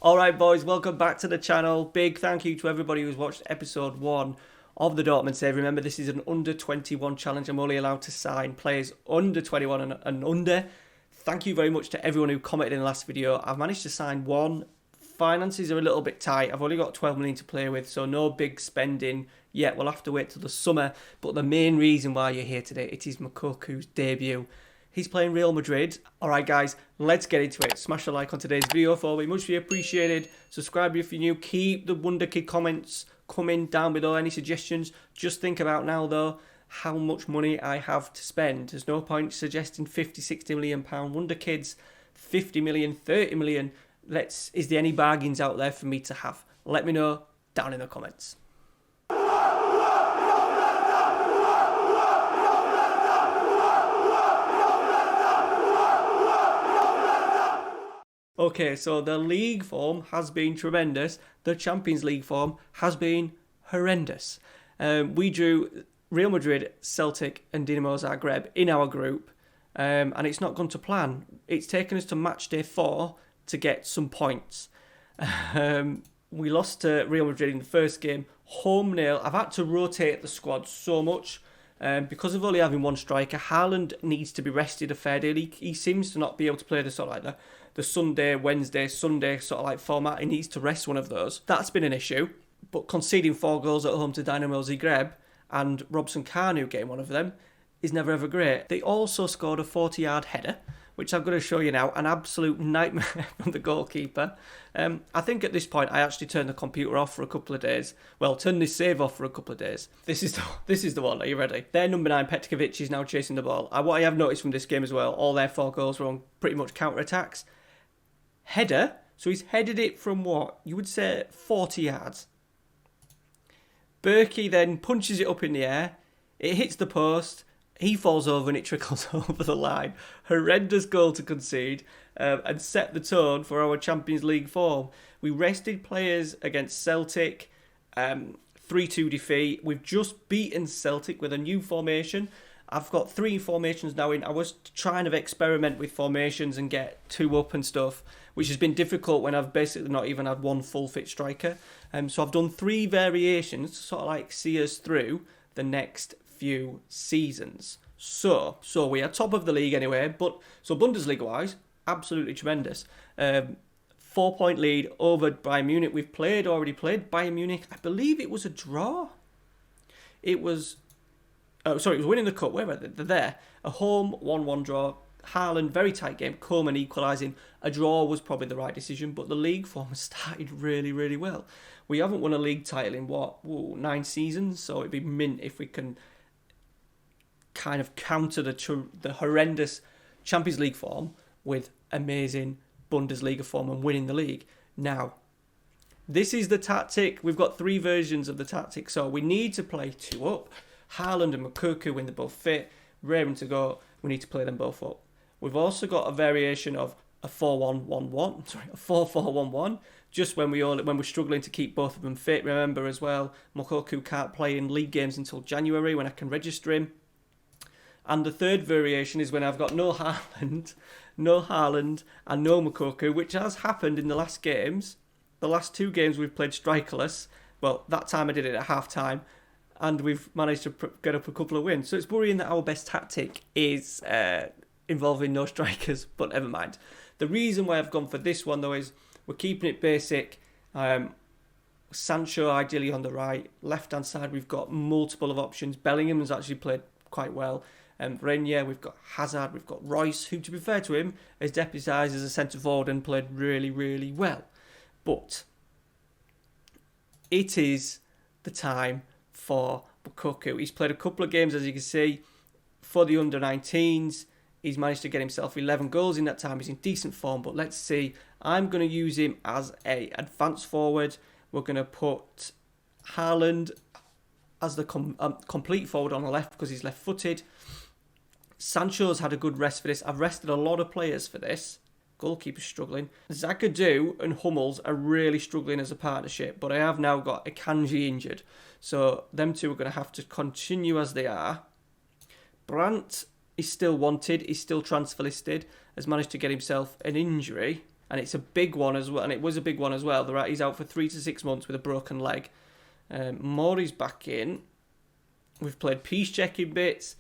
Alright boys, welcome back to the channel. Big thank you to everybody who's watched episode 1 of the Dortmund save. Remember, this is an under 21 challenge. I'm only allowed to sign players under 21 and under. Thank you very much to everyone who commented in the last video. I've managed to sign one. Finances are a little bit tight. I've only got 12 million to play with, so no big spending yet. We'll have to wait till the summer. But the main reason why you're here today, it is Moukoko'S debut. He's playing Real Madrid. Alright guys, let's get into it. Smash a like on today's video for me. Much be appreciated. Subscribe if you're new. Keep the WonderKid comments coming down below. Any suggestions? Just think about now though how much money I have to spend. There's no point suggesting 50, 60 million pound WonderKids, 50 million, 30 million. Is there any bargains out there for me to have? Let me know down in the comments. Okay, so the league form has been tremendous. The Champions League form has been horrendous. We drew Real Madrid, Celtic and Dinamo Zagreb in our group, and it's not gone to plan. It's taken us to match day 4 to get some points. We lost to Real Madrid in the first game, home nil. I've had to rotate the squad so much because of only having one striker. Haaland needs to be rested a fair deal. He seems to not be able to play the sort of like the Sunday, Wednesday, Sunday sort of like format. He needs to rest one of those. That's been an issue. But conceding 4 goals at home to Dinamo Zagreb and Robson Kanu getting one of them is never ever great. They also scored a 40-yard header, which I'm going to show you now. An absolute nightmare from the goalkeeper. I think at this point I actually turned the computer off for a couple of days. Well, turned this save off for a couple of days. This is the one. Are you ready? Their number 9, Petrovic, is now chasing the ball. What I have noticed from this game as well, all their 4 goals were on pretty much counter-attacks. Header, so he's headed it from what? You would say 40 yards. Berkey then punches it up in the air. It hits the post. He falls over and it trickles over the line. Horrendous goal to concede and set the tone for our Champions League form. We rested players against Celtic, 3-2 defeat. We've just beaten Celtic with a new formation. I've got 3 formations now in. I was trying to experiment with formations and get 2 up and stuff, which has been difficult when I've basically not even had one full fit striker. So I've done 3 variations to sort of like see us through the next few seasons. So we are top of the league anyway, but so Bundesliga wise, absolutely tremendous. 4-point lead over Bayern Munich. We've already played Bayern Munich. I believe it was a draw. It was winning the cup. Where are they? They're there. A home 1-1 draw. Haaland, very tight game. Coleman equalising. A draw was probably the right decision, but the league form has started really, really well. We haven't won a league title in 9 seasons, so it'd be mint if we can kind of counter the horrendous Champions League form with amazing Bundesliga form and winning the league. Now, this is the tactic. We've got 3 versions of the tactic, so we need to play 2 up. Haaland and Moukoko, when they're both fit, raring to go, we need to play them both up. We've also got a variation of a 4-4-1-1, just when we're struggling to keep both of them fit. Remember as well, Moukoko can't play in league games until January when I can register him. And the third variation is when I've got no Haaland and no Moukoko, which has happened in the last games. The last 2 games we've played strikerless. Well, that time I did it at half-time, and we've managed to get up a couple of wins. So it's worrying that our best tactic is involving no strikers, but never mind. The reason why I've gone for this one, though, is we're keeping it basic. Sancho ideally on the right. Left-hand side, we've got multiple of options. Bellingham has actually played quite well. Reyna, we've got Hazard, we've got Royce, who, to be fair to him, has deputised as a centre-forward and played really, really well. But it is the time for Moukoko. He's played a couple of games, as you can see, for the under-19s. He's managed to get himself 11 goals in that time. He's in decent form, but let's see. I'm going to use him as a advanced forward. We're going to put Haaland as the complete forward on the left because he's left-footed. Sancho's had a good rest for this. I've rested a lot of players for this. Goalkeeper's struggling. Zagadou and Hummels are really struggling as a partnership, but I have now got Akanji injured. So them two are going to have to continue as they are. Brandt is still wanted. He's still transfer listed. Has managed to get himself an injury. And it's a big one as well, and it was a big one as well. He's out for 3 to 6 months with a broken leg. Mori's back in. We've played peace-checking bits,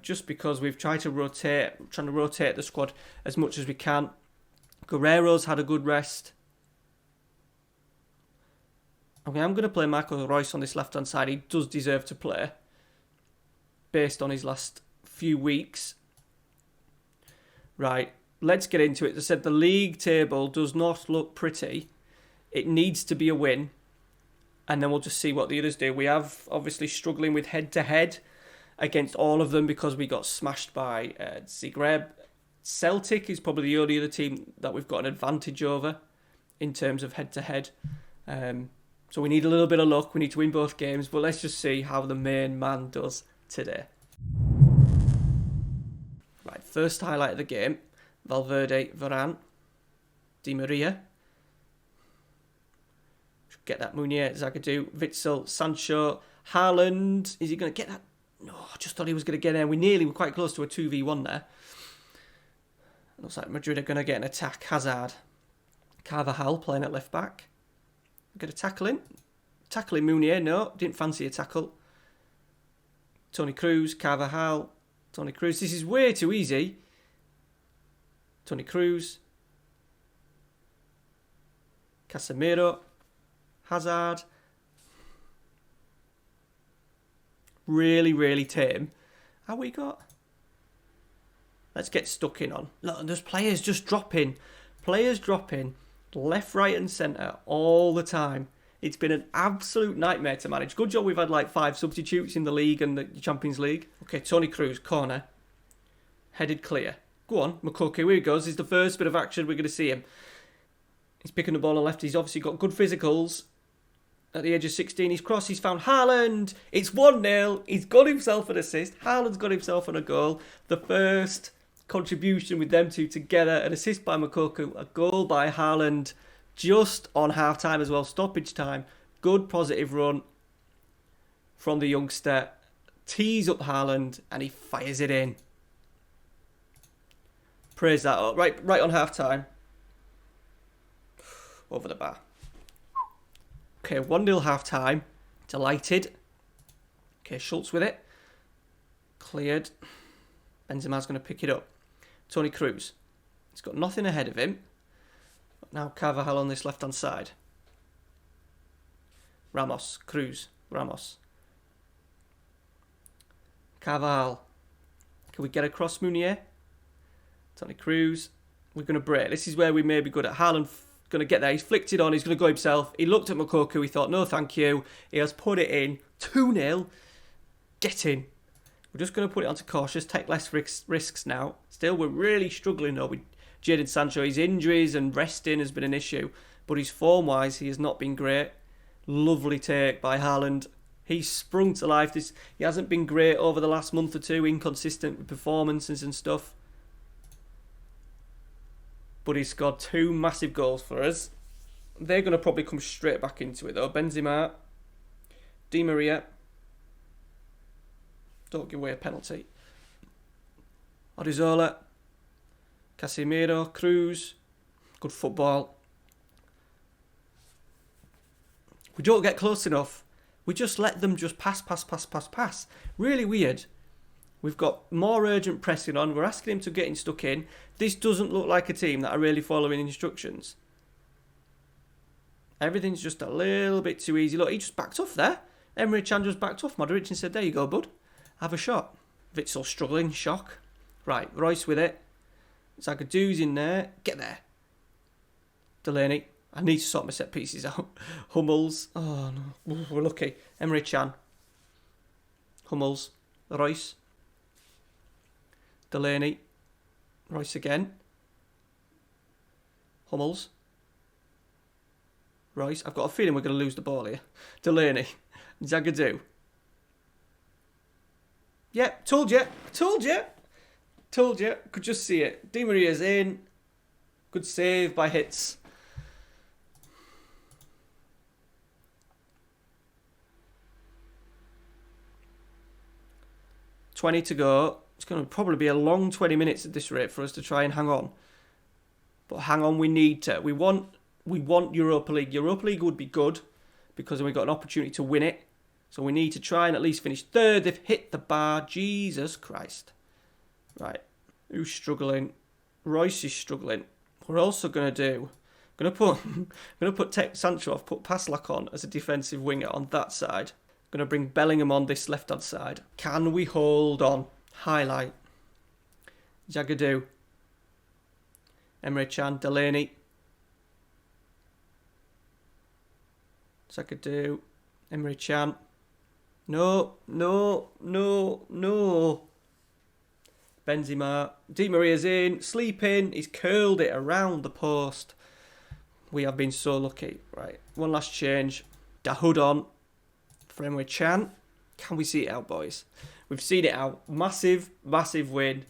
just because we've trying to rotate the squad as much as we can. Guerrero's had a good rest. Okay, I'm going to play Marco Reus on this left-hand side. He does deserve to play, based on his last few weeks. Right, let's get into it. As I said, the league table does not look pretty. It needs to be a win, and then we'll just see what the others do. We have obviously struggling with head-to-head against all of them because we got smashed by Zagreb. Celtic is probably the only other team that we've got an advantage over in terms of head-to-head. So we need a little bit of luck. We need to win both games, but let's just see how the main man does today. Right, first highlight of the game. Valverde, Varane, Di Maria. Get that, Meunier, Zagadou, Witsel, Sancho, Haaland. Is he going to get that? No, I just thought he was going to get there. We're quite close to a 2v1 there. Looks like Madrid are going to get an attack. Hazard. Carvajal playing at left back. Get a tackle in. Tackling Meunier, no, didn't fancy a tackle. Toni Kroos, Carvajal, Toni Kroos. This is way too easy. Toni Kroos. Casemiro. Hazard. Really, really tame. How we got? Let's get stuck in on. Look, there's players just dropping. Players dropping. Left, right and centre all the time. It's been an absolute nightmare to manage. Good job we've had like 5 substitutes in the league and the Champions League. Okay, Toni Kroos, corner. Headed clear. Go on, Moukoko, here he goes. This is the first bit of action we're going to see him. He's picking the ball on left. He's obviously got good physicals. At the age of 16, he's crossed. He's found Haaland. It's 1-0. He's got himself an assist. Haaland's got himself on a goal. The first contribution with them two together. An assist by Moukoko, a goal by Haaland just on half time as well, stoppage time. Good positive run from the youngster. Tees up Haaland and he fires it in. Praise that up. Right on half time. Over the bar. Okay, 1-0 half time. Delighted. Okay, Schultz with it. Cleared. Benzema's going to pick it up. Toni Kroos. He's got nothing ahead of him. Now Carvajal on this left-hand side. Ramos. Kroos. Ramos. Carvajal. Can we get across Meunier? Toni Kroos. We're going to break. This is where we may be good at. Haaland going to get there. He's flicked it on. He's going to go himself. He looked at Moukoko. He thought, no, thank you. He has put it in. 2-0. Get in. We're just going to put it onto cautious, take less risks now. Still, we're really struggling though with Jadon Sancho. His injuries and resting has been an issue, but his form-wise, he has not been great. Lovely take by Haaland. He's sprung to life. He hasn't been great over the last month or two, inconsistent with performances and stuff. But he's scored 2 massive goals for us. They're going to probably come straight back into it though. Benzema, Di Maria. Don't give away a penalty. Odriozola, Casemiro, Kroos. Good football. We don't get close enough. We just let them just pass. Really weird. We've got more urgent pressing on. We're asking him to get stuck in. This doesn't look like a team that are really following instructions. Everything's just a little bit too easy. Look, he just backed off there. Emre Can just backed off Modric and said, there you go, bud. Have a shot. Witsel struggling. Shock. Right, Royce with it. Zagadou's in there. Get there. Delaney. I need to sort my set pieces out. Hummels. Oh, no. We're lucky. Emre Can. Hummels. Royce. Delaney. Royce again. Hummels. Royce. I've got a feeling we're going to lose the ball here. Delaney. Zagadou. Yep, told you. Could just see it. Di Maria's in. Good save by Hits. $20 to go. It's going to probably be a long 20 minutes at this rate for us to try and hang on. But hang on, we need to. We want Europa League. Europa League would be good because then we've got an opportunity to win it. So we need to try and at least finish third. They've hit the bar. Jesus Christ. Right. Who's struggling? Royce is struggling. We're also going to put Sancho off, put Paslak on as a defensive winger on that side. Going to bring Bellingham on this left-hand side. Can we hold on? Highlight. Zagadou. Emre Can. Delaney. Zagadou. Emre Can. No. Benzema. Di Maria's in. Sleeping. He's curled it around the post. We have been so lucky. Right. One last change. Dahoud on for Emre Can. Can we see it out, boys? We've seen it out. Massive win.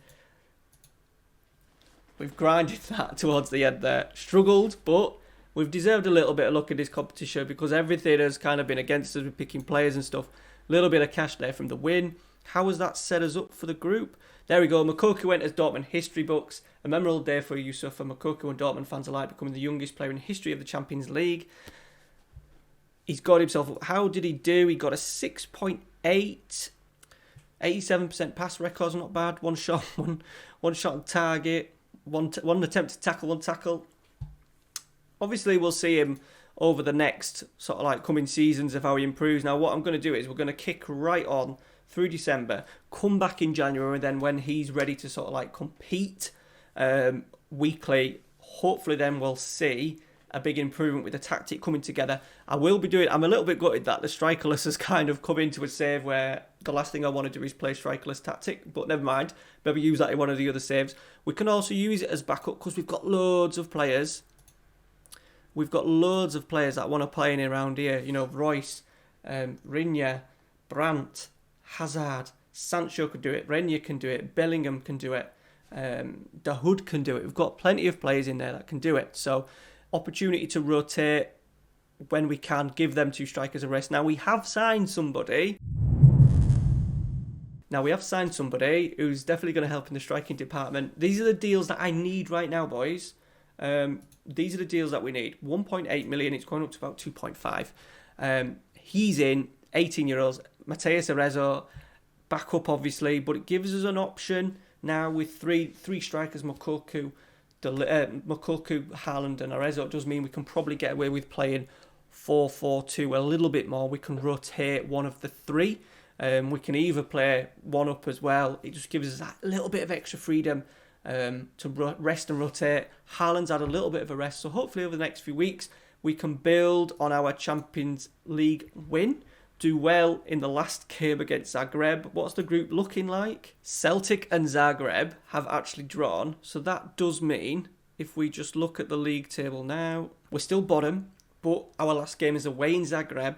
We've grinded that towards the end there. Struggled, but we've deserved a little bit of luck in this competition because everything has kind of been against us with picking players and stuff. A little bit of cash there from the win. How has that set us up for the group? There we go. Moukoko enters Dortmund history books. A memorable day for Yusuf and Moukoko and Dortmund fans alike, becoming the youngest player in the history of the Champions League. He's got himself up. How did he do? He got a 6.8. 87% pass record's not bad. One shot on target. One attempt to tackle, one tackle. Obviously, we'll see him over the next sort of like coming seasons of how he improves. Now, what I'm going to do is we're going to kick right on through December, come back in January, and then when he's ready to sort of like compete weekly, hopefully then we'll see a big improvement with the tactic coming together. I'm a little bit gutted that the strikerless has kind of come into a save where the last thing I want to do is play strikerless tactic, but never mind. Maybe use that in one of the other saves. We can also use it as backup because we've got loads of players. We've got loads of players that want to play in around here. You know, Royce, Reyna, Brandt, Hazard, Sancho can do it, Reyna can do it, Bellingham can do it, Dahoud can do it. We've got plenty of players in there that can do it. So, opportunity to rotate when we can, give them two strikers a rest. Now, we have signed somebody. Who's definitely going to help in the striking department. These are the deals that I need right now, boys. These are the deals that we need. 1.8 million, it's going up to about 2.5. He's in, 18-year-olds. Mateus Arezzo, back up obviously, but it gives us an option now with three strikers, Moukoko, Haaland and Arezzo. It does mean we can probably get away with playing 4-4-2 a little bit more. We can rotate one of the three. We can either play one up as well. It just gives us that little bit of extra freedom to rest and rotate. Haaland's had a little bit of a rest, so hopefully over the next few weeks we can build on our Champions League win. Do well in the last game against Zagreb. What's the group looking like? Celtic and Zagreb have actually drawn. So that does mean, if we just look at the league table now, we're still bottom, but our last game is away in Zagreb.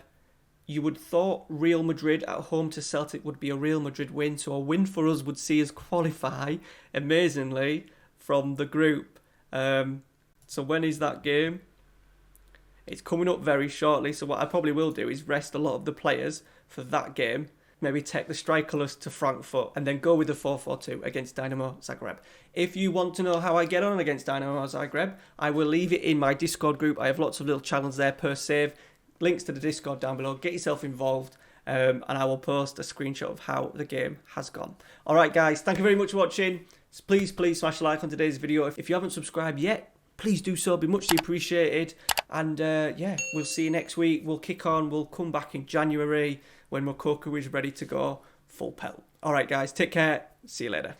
You would thought Real Madrid at home to Celtic would be a Real Madrid win. So a win for us would see us qualify, amazingly, from the group. So when is that game? It's coming up very shortly, so what I probably will do is rest a lot of the players for that game, maybe take the strikerless to Frankfurt, and then go with the 4-4-2 against Dynamo Zagreb. If you want to know how I get on against Dynamo Zagreb, I will leave it in my Discord group. I have lots of little challenges there per save. Links to the Discord down below. Get yourself involved, and I will post a screenshot of how the game has gone. Alright guys, thank you very much for watching. Please smash a like on today's video. If you haven't subscribed yet, please do so, be muchly appreciated. And yeah, we'll see you next week. We'll kick on. We'll come back in January when Moukoko is ready to go full pelt. All right, guys, take care. See you later.